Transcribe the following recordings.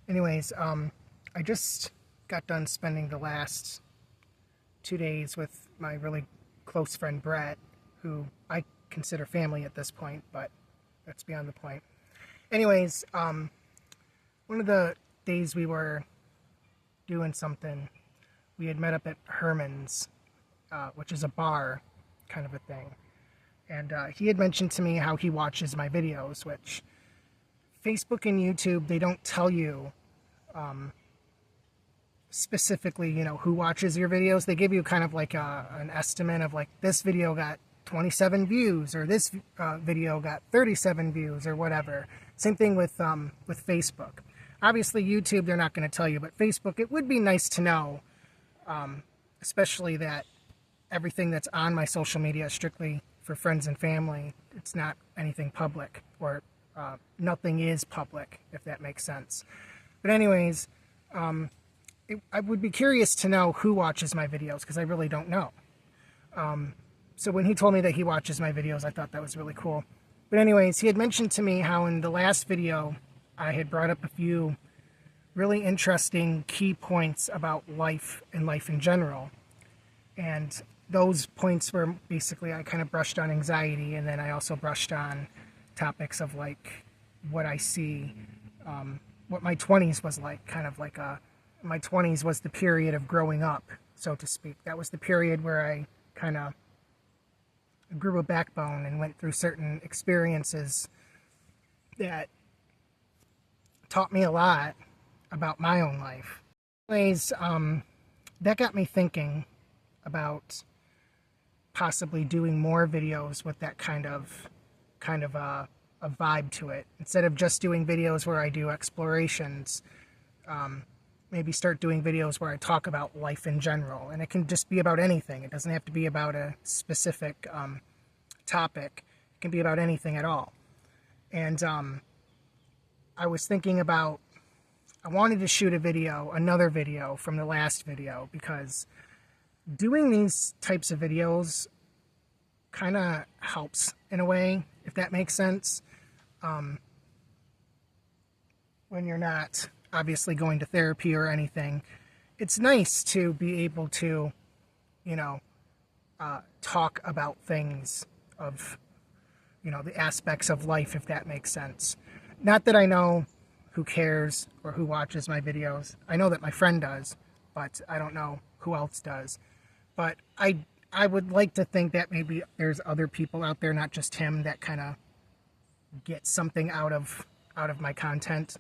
Anyways, I just got done spending the last 2 days with my really close friend Brett, who I consider family at this point, but that's beyond the point. Anyways, one of the days we were doing something, we had met up at Herman's, which is a bar kind of a thing. And he had mentioned to me how he watches my videos, which Facebook and YouTube, they don't tell you specifically, who watches your videos. They give you kind of like an estimate of like this video got 27 views or this video got 37 views or whatever. Same thing with Facebook. Obviously, YouTube, they're not going to tell you, but Facebook, it would be nice to know, especially that everything that's on my social media is strictly for friends and family. It's not anything public, or nothing is public, if that makes sense. But anyways, I would be curious to know who watches my videos, because I really don't know. So when he told me that he watches my videos, I thought that was really cool. But anyways, he had mentioned to me how in the last video I had brought up a few really interesting key points about life and life in general. And those points were basically, I kind of brushed on anxiety, and then I also brushed on topics of like what I see, what my 20s was like, kind of like my 20s was the period of growing up, so to speak. That was the period where I kind of grew a backbone and went through certain experiences that taught me a lot about my own life. Anyways, that got me thinking about possibly doing more videos with that kind of a vibe to it. Instead of just doing videos where I do explorations, maybe start doing videos where I talk about life in general. And it can just be about anything. It doesn't have to be about a specific topic. It can be about anything at all. And I was thinking about, I wanted to shoot another video from the last video, because doing these types of videos kind of helps in a way, if that makes sense. When you're not obviously going to therapy or anything, it's nice to be able to, talk about things of, the aspects of life, if that makes sense. Not that I know who cares or who watches my videos. I know that my friend does, but I don't know who else does. But I would like to think that maybe there's other people out there, not just him, that kind of get something out of my content.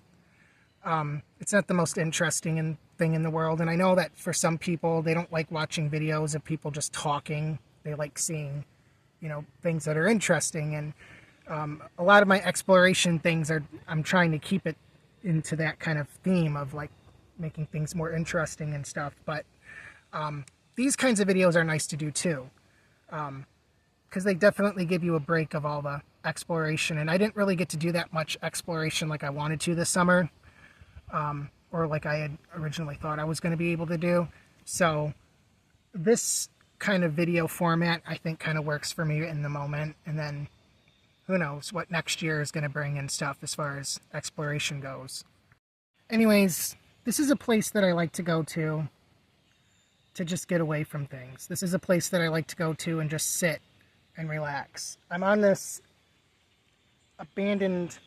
It's not the most interesting thing in the world, and I know that for some people, they don't like watching videos of people just talking. They like seeing, things that are interesting, and a lot of my exploration things I'm trying to keep it into that kind of theme of like making things more interesting and stuff. But these kinds of videos are nice to do too, because they definitely give you a break of all the exploration. And I didn't really get to do that much exploration like I wanted to this summer, or like I had originally thought I was going to be able to do. So this kind of video format, I think, kind of works for me in the moment. And then who knows what next year is going to bring and stuff as far as exploration goes. Anyways, this is a place that I like to go to just get away from things. This is a place that I like to go to and just sit and relax. I'm on this abandoned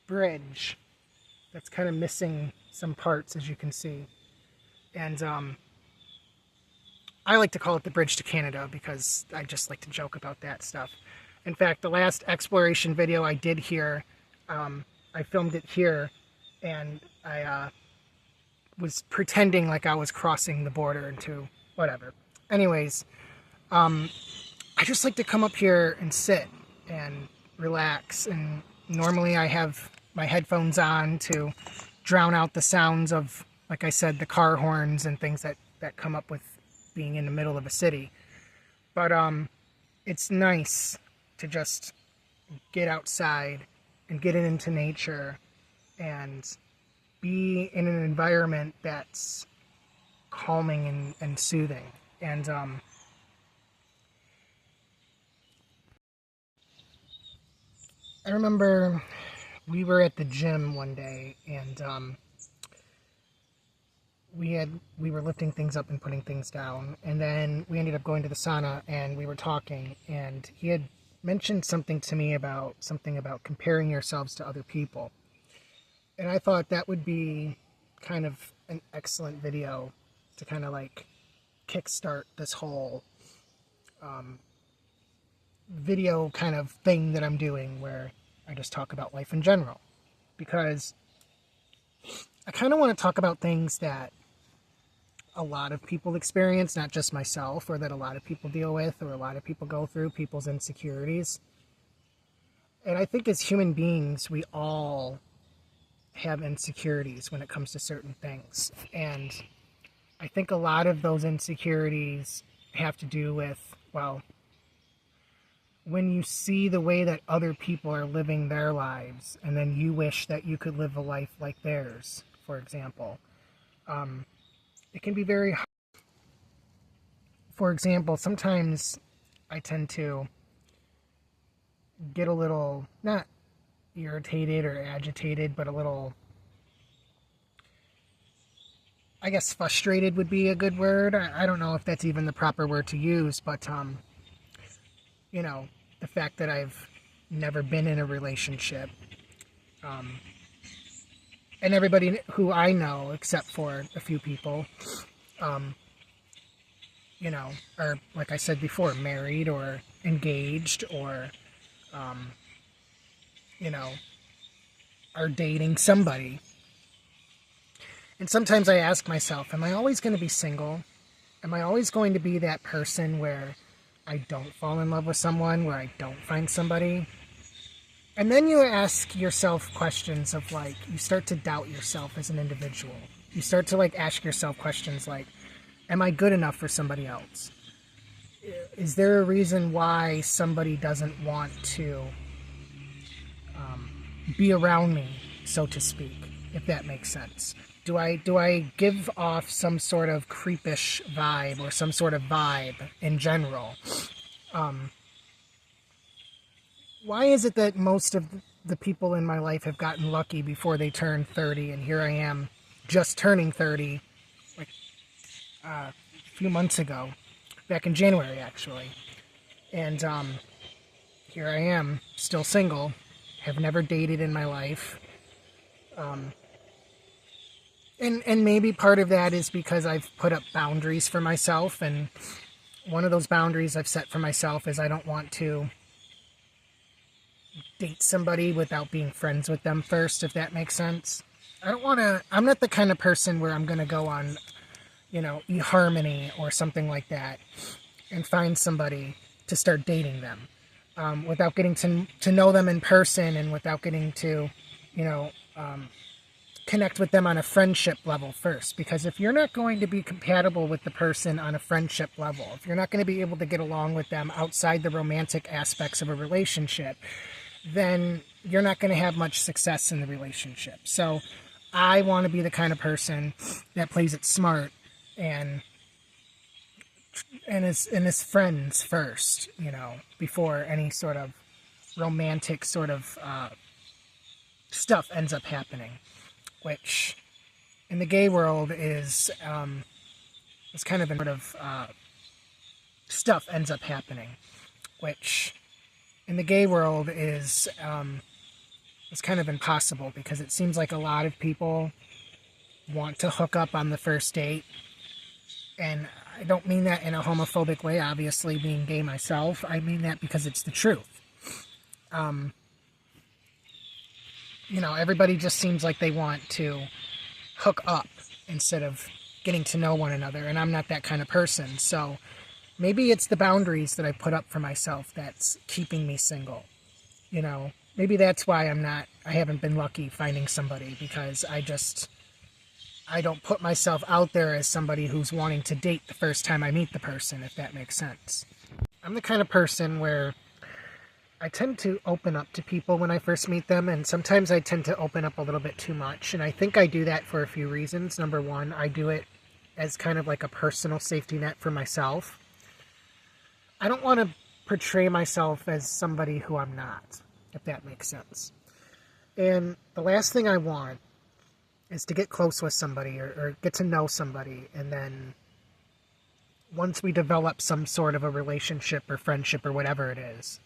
bridge that's kind of missing some parts, as you can see. And I like to call it the Bridge to Canada, because I just like to joke about that stuff. In fact, the last exploration video I did here, I filmed it here, and I was pretending like I was crossing the border into whatever. Anyways, I just like to come up here and sit and relax. And normally I have my headphones on to drown out the sounds of, like I said, the car horns and things that come up with being in the middle of a city. But it's nice to just get outside and get into nature and be in an environment that's calming and soothing. And I remember we were at the gym one day, and we were lifting things up and putting things down, and then we ended up going to the sauna, and we were talking, and he had mentioned something to me about comparing yourselves to other people. And I thought that would be kind of an excellent video to kind of like kickstart this whole video kind of thing that I'm doing, where I just talk about life in general, because I kind of want to talk about things that a lot of people experience, not just myself, or that a lot of people deal with, or a lot of people go through, people's insecurities. And I think as human beings, we all have insecurities when it comes to certain things. And I think a lot of those insecurities have to do with, well, when you see the way that other people are living their lives, and then you wish that you could live a life like theirs, for example, it can be very hard. For example, sometimes I tend to get a little, not irritated or agitated, but a little, I guess frustrated would be a good word. I don't know if that's even the proper word to use, but you know, the fact that I've never been in a relationship, and everybody who I know, except for a few people, you know, are, like I said before, married or engaged, or you know, are dating somebody. And sometimes I ask myself, am I always going to be single? Am I always going to be that person where I don't fall in love with someone, where I don't find somebody? And then you ask yourself questions of, like, you start to doubt yourself as an individual. You start to, like, ask yourself questions like, am I good enough for somebody else? Is there a reason why somebody doesn't want to be around me, so to speak, if that makes sense? Do I give off some sort of creepish vibe, or some sort of vibe in general? Why is it that most of the people in my life have gotten lucky before they turn 30, and here I am just turning 30, like a few months ago, back in January actually, and here I am still single, have never dated in my life, and maybe part of that is because I've put up boundaries for myself, and one of those boundaries I've set for myself is I don't want to date somebody without being friends with them first, if that makes sense. I'm not the kind of person where I'm going to go on, you know, eHarmony or something like that and find somebody to start dating them, without getting to know them in person, and without getting to, you know, connect with them on a friendship level first. Because if you're not going to be compatible with the person on a friendship level, if you're not going to be able to get along with them outside the romantic aspects of a relationship, then you're not going to have much success in the relationship. So I want to be the kind of person that plays it smart, and is friends first, you know, before any sort of romantic sort of stuff ends up happening, which in the gay world is kind of a sort of stuff ends up happening, which in the gay world is kind of impossible, because it seems like a lot of people want to hook up on the first date. And I don't mean that in a homophobic way, obviously, being gay myself. I mean that because it's the truth. You know, everybody just seems like they want to hook up instead of getting to know one another, and I'm not that kind of person. So maybe it's the boundaries that I put up for myself that's keeping me single. You know, maybe that's why I haven't been lucky finding somebody, because I don't put myself out there as somebody who's wanting to date the first time I meet the person, if that makes sense. I'm the kind of person where I tend to open up to people when I first meet them, and sometimes I tend to open up a little bit too much, and I think I do that for a few reasons. Number one, I do it as kind of like a personal safety net for myself. I don't want to portray myself as somebody who I'm not, if that makes sense. And the last thing I want is to get close with somebody or get to know somebody, and then once we develop some sort of a relationship or friendship or whatever it is,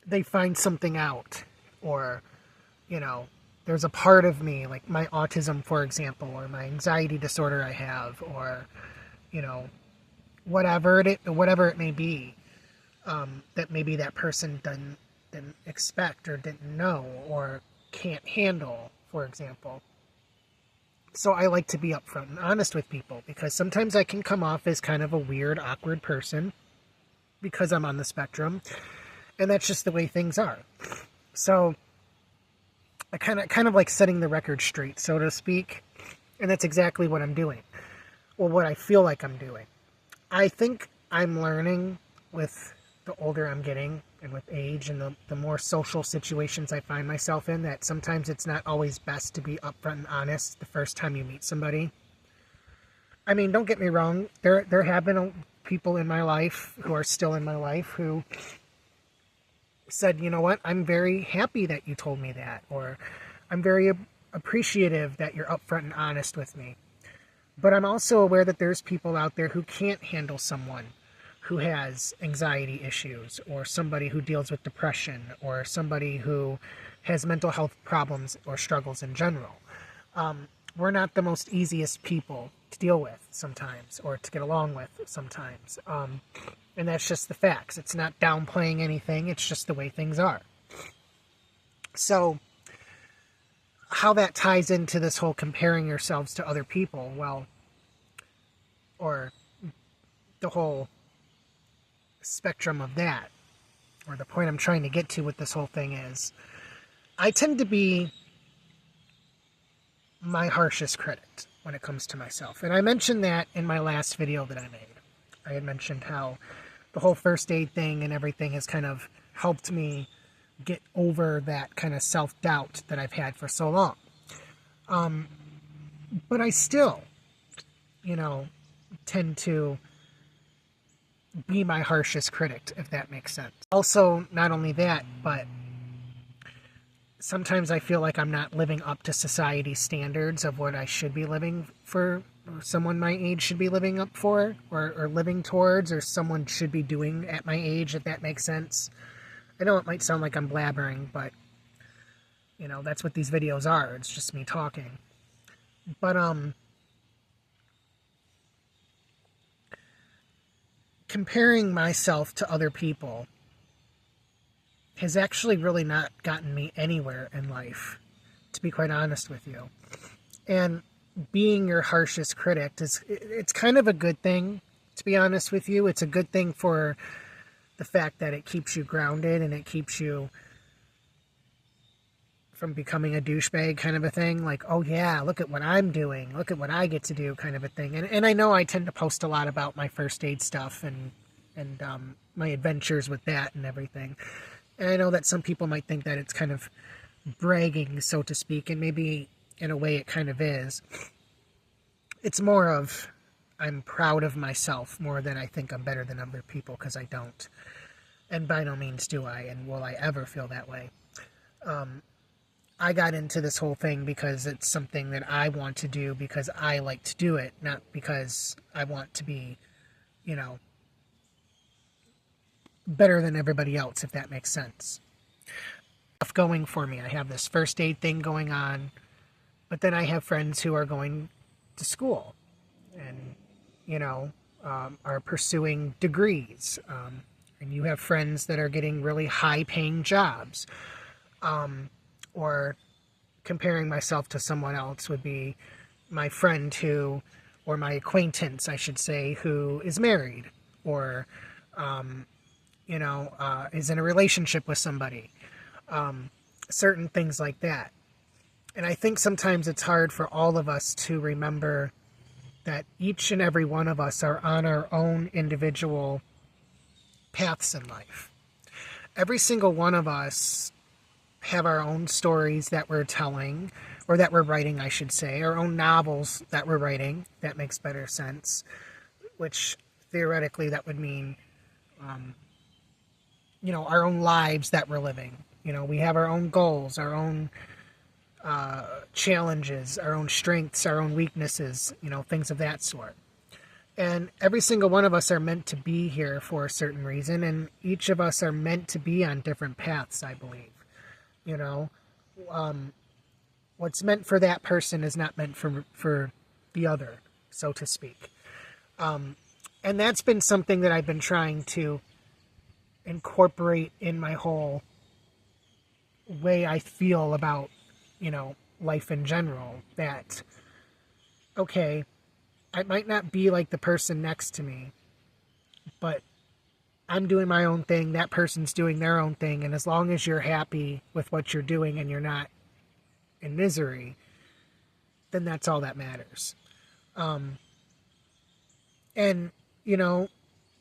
they find something out, or, you know, there's a part of me, like my autism, for example, or my anxiety disorder I have, or, you know, whatever it may be, that maybe that person didn't expect or didn't know or can't handle, for example. So I like to be upfront and honest with people, because sometimes I can come off as kind of a weird, awkward person because I'm on the spectrum, and that's just the way things are. So I kind of like setting the record straight, so to speak, and that's exactly what I'm doing, or what I feel like I'm doing. I think I'm learning with the older I'm getting and with age and the more social situations I find myself in, that sometimes it's not always best to be upfront and honest the first time you meet somebody. I mean, don't get me wrong, there have been people in my life who are still in my life who said, you know what, I'm very happy that you told me that, or I'm very appreciative that you're upfront and honest with me. But I'm also aware that there's people out there who can't handle someone who has anxiety issues, or somebody who deals with depression, or somebody who has mental health problems or struggles in general. We're not the most easiest people to deal with sometimes, or to get along with sometimes. And that's just the facts. It's not downplaying anything. It's just the way things are. So how that ties into this whole comparing yourselves to other people, well, or the whole spectrum of that, or the point I'm trying to get to with this whole thing is, I tend to be my harshest critic when it comes to myself. And I mentioned that in my last video that I made. I had mentioned how the whole first aid thing and everything has kind of helped me get over that kind of self-doubt that I've had for so long. But I still, you know, tend to be my harshest critic, if that makes sense. Also, not only that, but sometimes I feel like I'm not living up to society's standards of what I should be living for, or someone my age should be living up for, or living towards, or someone should be doing at my age, if that makes sense. I know it might sound like I'm blabbering, but, you know, that's what these videos are. It's just me talking. But, comparing myself to other people has actually really not gotten me anywhere in life, to be quite honest with you. And being your harshest critic it's kind of a good thing, to be honest with you. It's a good thing for the fact that it keeps you grounded, and it keeps you from becoming a douchebag kind of a thing. Like, oh yeah, look at what I'm doing, look at what I get to do kind of a thing. And I know I tend to post a lot about my first aid stuff and my adventures with that and everything. And I know that some people might think that it's kind of bragging, so to speak, and maybe in a way it kind of is. It's more of, I'm proud of myself more than I think I'm better than other people, because I don't. And by no means do I, and will I ever feel that way. I got into this whole thing because it's something that I want to do because I like to do it, not because I want to be, you know, better than everybody else, if that makes sense. Stuff going for me. I have this first aid thing going on, but then I have friends who are going to school and, you know, are pursuing degrees. And you have friends that are getting really high-paying jobs. Or comparing myself to someone else would be my friend who, or my acquaintance, I should say, who is married, or, you know, is in a relationship with somebody. Certain things like that. And I think sometimes it's hard for all of us to remember that each and every one of us are on our own individual paths in life. Every single one of us have our own stories that we're telling, or that we're writing, I should say, our own novels that we're writing. That makes better sense, which theoretically that would mean, you know, our own lives that we're living. You know, we have our own goals, our own challenges, our own strengths, our own weaknesses, things of that sort. And every single one of us are meant to be here for a certain reason, and each of us are meant to be on different paths, I believe. What's meant for that person is not meant for the other, so to speak. And that's been something that I've been trying to incorporate in my whole way I feel about, life in general. That, okay, I might not be like the person next to me, but I'm doing my own thing, that person's doing their own thing, and as long as you're happy with what you're doing and you're not in misery, then that's all that matters. And,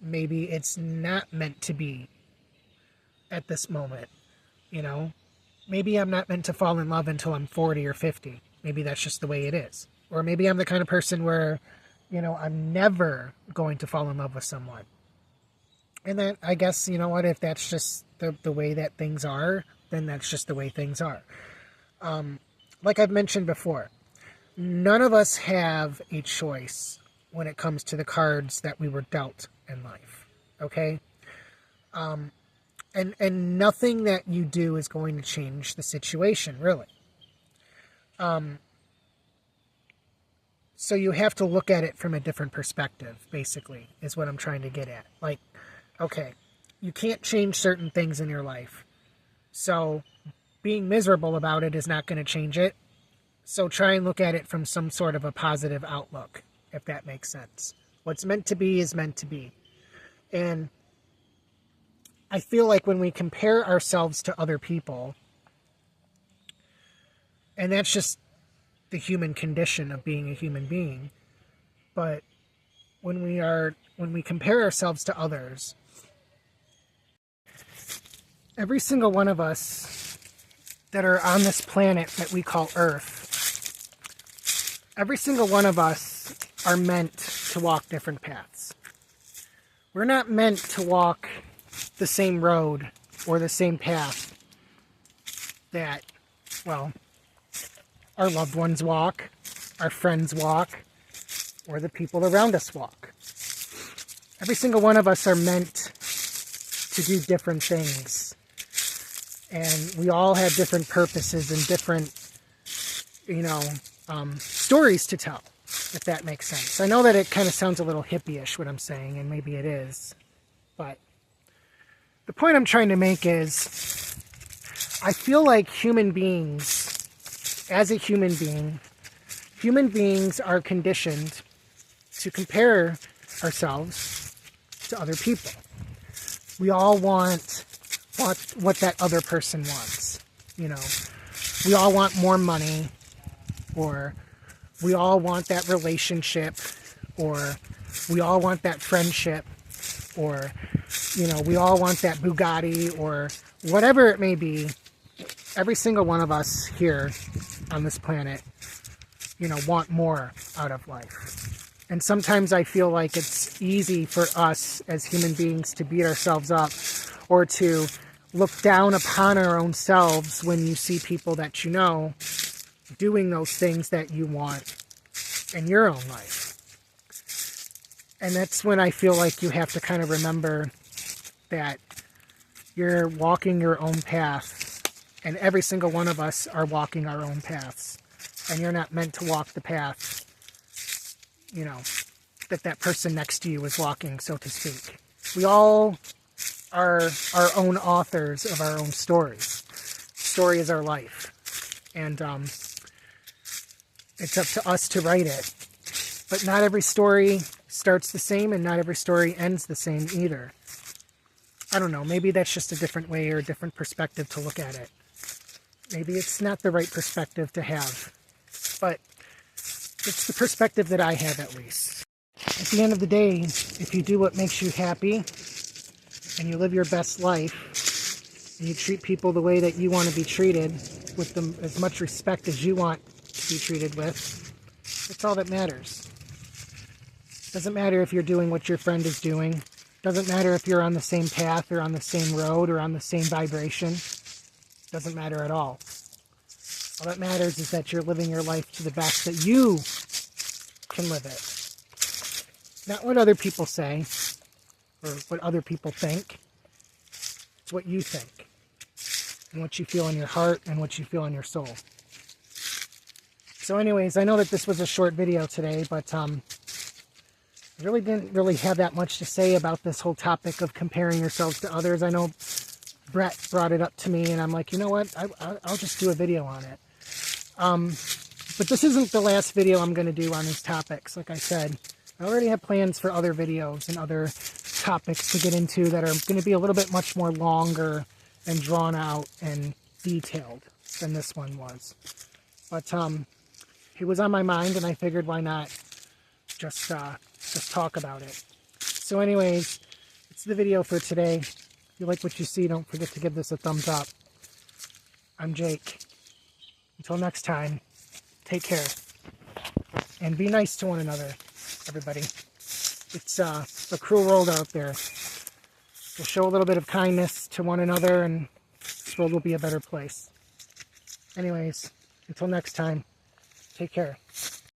maybe it's not meant to be at this moment, Maybe I'm not meant to fall in love until I'm 40 or 50. Maybe that's just the way it is. Or maybe I'm the kind of person where, I'm never going to fall in love with someone. And then I guess, if that's just the way that things are, then that's just the way things are. Like I've mentioned before, none of us have a choice when it comes to the cards that we were dealt in life. Okay? And nothing that you do is going to change the situation, really. So you have to look at it from a different perspective, basically, is what I'm trying to get at. Like, okay, you can't change certain things in your life. So being miserable about it is not going to change it. So try and look at it from some sort of a positive outlook, if that makes sense. What's meant to be is meant to be. And I feel like when we compare ourselves to other people, and that's just the human condition of being a human being, but when we compare ourselves to others, every single one of us that are on this planet that we call Earth, every single one of us are meant to walk different paths. We're not meant to walk the same road or the same path that, well, our loved ones walk, our friends walk, or the people around us walk. Every single one of us are meant to do different things. And we all have different purposes and different, stories to tell, if that makes sense. I know that it kind of sounds a little hippie-ish, what I'm saying, and maybe it is. But the point I'm trying to make is, I feel like human beings, as a human being, human beings are conditioned to compare ourselves to other people. We all want what that other person wants. We all want more money, or we all want that relationship, or we all want that friendship, or, we all want that Bugatti, or whatever it may be. Every single one of us here on this planet, want more out of life. And sometimes I feel like it's easy for us as human beings to beat ourselves up or to look down upon our own selves when you see people that doing those things that you want in your own life. And that's when I feel like you have to kind of remember that you're walking your own path, and every single one of us are walking our own paths. And you're not meant to walk the path, that person next to you is walking, so to speak. We all are our own authors of our own stories. Story is our life. And it's up to us to write it. But not every story starts the same, and not every story ends the same either. I don't know, maybe that's just a different way or a different perspective to look at it. Maybe it's not the right perspective to have, but it's the perspective that I have, at least. At the end of the day, if you do what makes you happy and you live your best life and you treat people the way that you want to be treated, with them as much respect as you want to be treated with, that's all that matters. Doesn't matter if you're doing what your friend is doing. Doesn't matter if you're on the same path or on the same road or on the same vibration. Doesn't matter at all. All that matters is that you're living your life to the best that you can live it. Not what other people say or what other people think. It's what you think and what you feel in your heart and what you feel in your soul. So anyways, I know that this was a short video today, but I really didn't have that much to say about this whole topic of comparing yourselves to others. I know Brett brought it up to me, and I'm like, you know what? I'll just do a video on it. But this isn't the last video I'm going to do on these topics. Like I said, I already have plans for other videos and other topics to get into that are going to be a little bit much more longer and drawn out and detailed than this one was. But it was on my mind, and I figured why not just talk about it. So anyways, it's the video for today. If you like what you see, don't forget to give this a thumbs up. I'm Jake. Until next time, take care. And be nice to one another, everybody. It's a cruel world out there. So show a little bit of kindness to one another, and this world will be a better place. Anyways, until next time, take care.